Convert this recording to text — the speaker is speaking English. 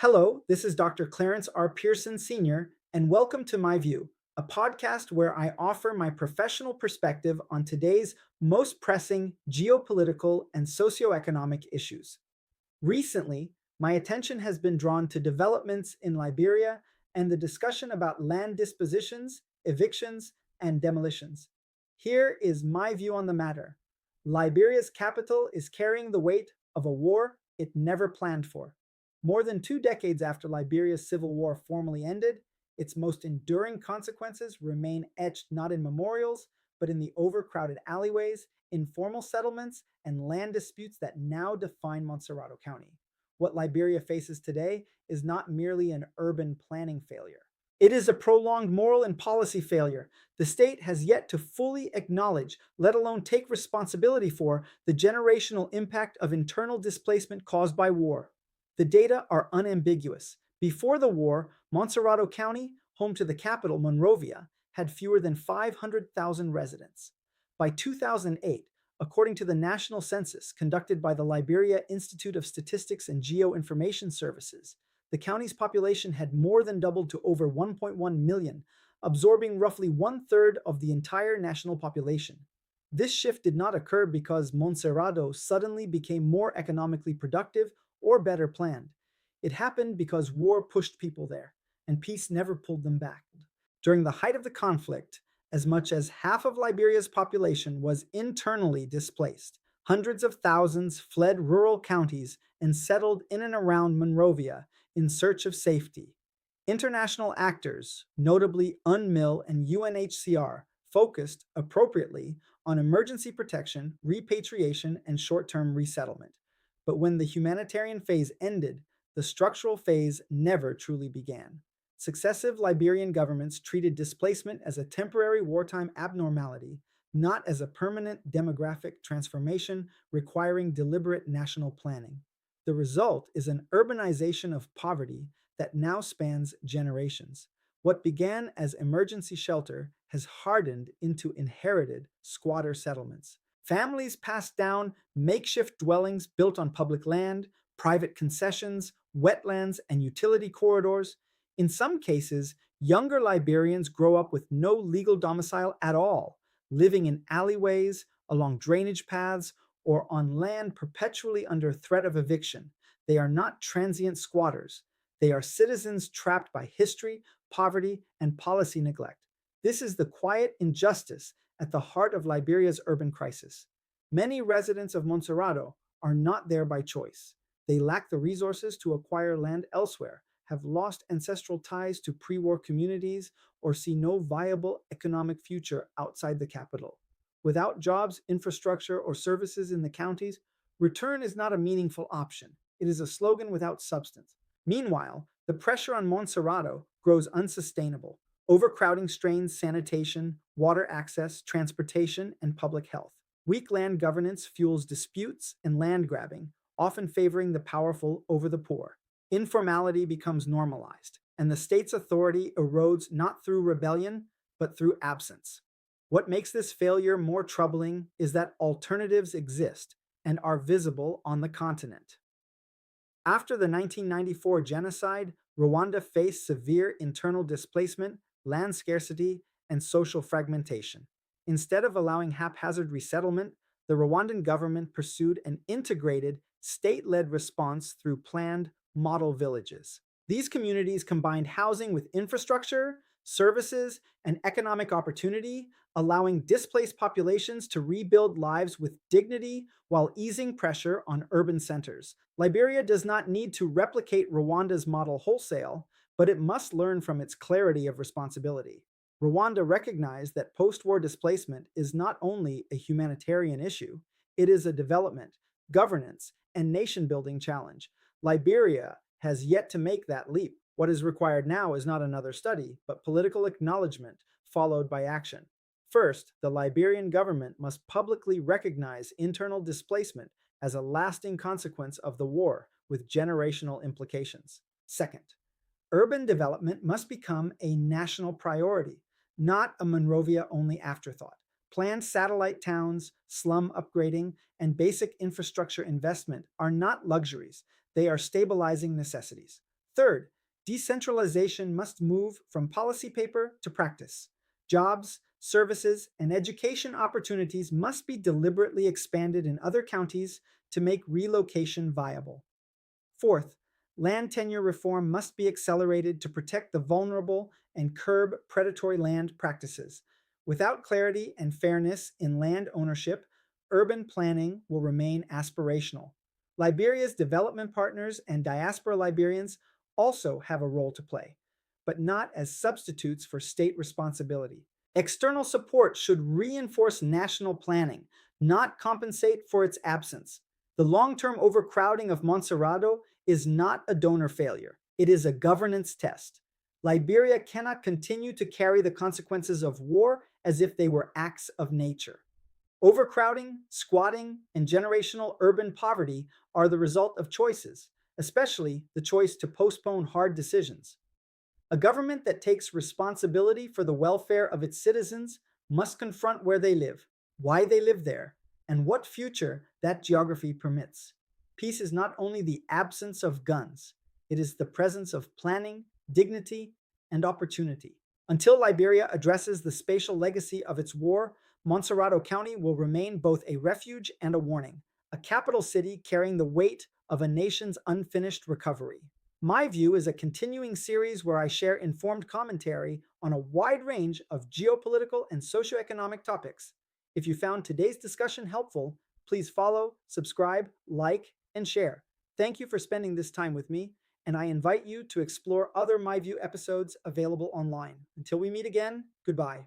Hello, this is Dr. Clarence R. Pearson Sr., and welcome to My View, a podcast where I offer my professional perspective on today's most pressing geopolitical and socioeconomic issues. Recently, my attention has been drawn to developments in Liberia and the discussion about land dispositions, evictions, and demolitions. Here is my view on the matter. Liberia's capital is carrying the weight of a war it never planned for. More than 2 decades after Liberia's civil war formally ended, its most enduring consequences remain etched not in memorials, but in the overcrowded alleyways, informal settlements, and land disputes that now define Montserrado County. What Liberia faces today is not merely an urban planning failure. It is a prolonged moral and policy failure. The state has yet to fully acknowledge, let alone take responsibility for, the generational impact of internal displacement caused by war. The data are unambiguous. Before the war, Montserrado County, home to the capital, Monrovia, had fewer than 500,000 residents. By 2008, according to the national census conducted by the Liberia Institute of Statistics and Geoinformation Services, the county's population had more than doubled to over 1.1 million, absorbing roughly one-third of the entire national population. This shift did not occur because Montserrado suddenly became more economically productive or better planned. It happened because war pushed people there, and peace never pulled them back. During the height of the conflict, as much as half of Liberia's population was internally displaced. Hundreds of thousands fled rural counties and settled in and around Monrovia in search of safety. International actors, notably UNMIL and UNHCR, focused appropriately on emergency protection, repatriation, and short term resettlement. But when the humanitarian phase ended, the structural phase never truly began. Successive Liberian governments treated displacement as a temporary wartime abnormality, not as a permanent demographic transformation requiring deliberate national planning. The result is an urbanization of poverty that now spans generations. What began as emergency shelter has hardened into inherited squatter settlements. Families passed down makeshift dwellings built on public land, private concessions, wetlands, and utility corridors. In some cases, younger Liberians grow up with no legal domicile at all, living in alleyways, along drainage paths, or on land perpetually under threat of eviction. They are not transient squatters. They are citizens trapped by history, poverty, and policy neglect. This is the quiet injustice at the heart of Liberia's urban crisis. Many residents of Montserrado are not there by choice. They lack the resources to acquire land elsewhere, have lost ancestral ties to pre war communities, or see no viable economic future outside the capital. Without jobs, infrastructure, or services in the counties, return is not a meaningful option. It is a slogan without substance. Meanwhile, the pressure on Montserrado grows unsustainable. Overcrowding strains sanitation, water access, transportation, and public health. Weak land governance fuels disputes and land grabbing, often favoring the powerful over the poor. Informality becomes normalized, and the state's authority erodes not through rebellion, but through absence. What makes this failure more troubling is that alternatives exist and are visible on the continent. After the 1994 genocide, Rwanda faced severe internal displacement, land scarcity, and social fragmentation. Instead of allowing haphazard resettlement, the Rwandan government pursued an integrated, state led response through planned model villages. These communities combined housing with infrastructure, services, and economic opportunity, allowing displaced populations to rebuild lives with dignity while easing pressure on urban centers. Liberia does not need to replicate Rwanda's model wholesale, but it must learn from its clarity of responsibility. Rwanda recognized that post war displacement is not only a humanitarian issue, it is a development, governance, and nation building challenge. Liberia has yet to make that leap. What is required now is not another study, but political acknowledgement followed by action. First, the Liberian government must publicly recognize internal displacement as a lasting consequence of the war with generational implications. Second, urban development must become a national priority, not a Monrovia only afterthought. Planned satellite towns, slum upgrading, and basic infrastructure investment are not luxuries, they are stabilizing necessities. Third, decentralization must move from policy paper to practice. Jobs, services, and education opportunities must be deliberately expanded in other counties to make relocation viable. Fourth, land tenure reform must be accelerated to protect the vulnerable and curb predatory land practices. Without clarity and fairness in land ownership, urban planning will remain aspirational. Liberia's development partners and diaspora Liberians also have a role to play, but not as substitutes for state responsibility. External support should reinforce national planning, not compensate for its absence. The long term overcrowding of Montserrado is not a donor failure, it is a governance test. Liberia cannot continue to carry the consequences of war as if they were acts of nature. Overcrowding, squatting, and generational urban poverty are the result of choices, especially the choice to postpone hard decisions. A government that takes responsibility for the welfare of its citizens must confront where they live, why they live there, and what future that geography permits. Peace is not only the absence of guns, it is the presence of planning, dignity, and opportunity. Until Liberia addresses the spatial legacy of its war, Montserrado County will remain both a refuge and a warning, a capital city carrying the weight of a nation's unfinished recovery. My View is a continuing series where I share informed commentary on a wide range of geopolitical and socioeconomic topics. If you found today's discussion helpful, please follow, subscribe, like, and share. Thank you for spending this time with me, and I invite you to explore other My View episodes available online. Until we meet again, goodbye.